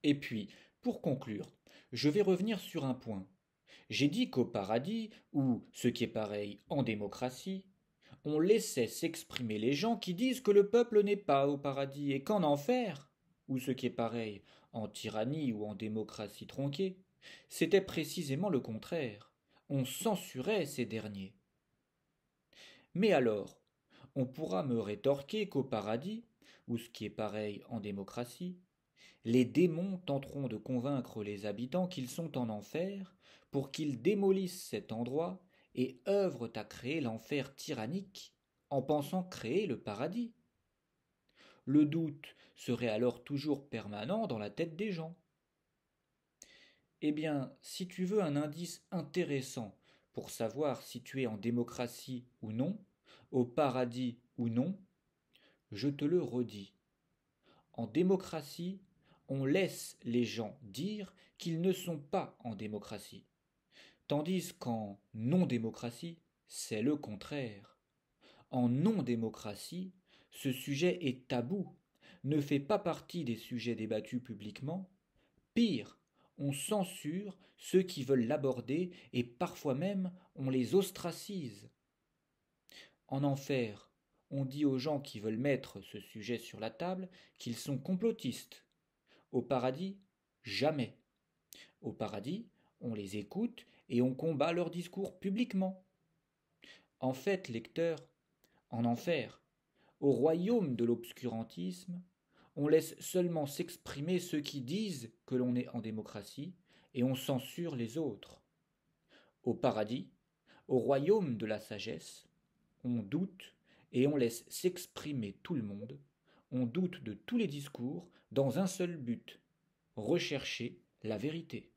Et puis, pour conclure, je vais revenir sur un point. J'ai dit qu'au paradis, ou ce qui est pareil en démocratie, on laissait s'exprimer les gens qui disent que le peuple n'est pas au paradis et qu'en enfer, ou ce qui est pareil en tyrannie ou en démocratie tronquée, c'était précisément le contraire. On censurait ces derniers. Mais alors, on pourra me rétorquer qu'au paradis, ou ce qui est pareil en démocratie, les démons tenteront de convaincre les habitants qu'ils sont en enfer pour qu'ils démolissent cet endroit et œuvrent à créer l'enfer tyrannique en pensant créer le paradis. Le doute serait alors toujours permanent dans la tête des gens. Eh bien, si tu veux un indice intéressant pour savoir si tu es en démocratie ou non, au paradis ou non, je te le redis. En démocratie, on laisse les gens dire qu'ils ne sont pas en démocratie, tandis qu'en non-démocratie, c'est le contraire. En non-démocratie, ce sujet est tabou, ne fait pas partie des sujets débattus publiquement. Pire, on censure ceux qui veulent l'aborder et parfois même on les ostracise. En enfer, on dit aux gens qui veulent mettre ce sujet sur la table qu'ils sont complotistes. Au paradis, jamais. Au paradis, on les écoute et on combat leur discours publiquement. En fait, lecteur, en enfer, au royaume de l'obscurantisme, on laisse seulement s'exprimer ceux qui disent que l'on est en démocratie et on censure les autres. Au paradis, au royaume de la sagesse, on doute et on laisse s'exprimer tout le monde, on doute de tous les discours dans un seul but, rechercher la vérité.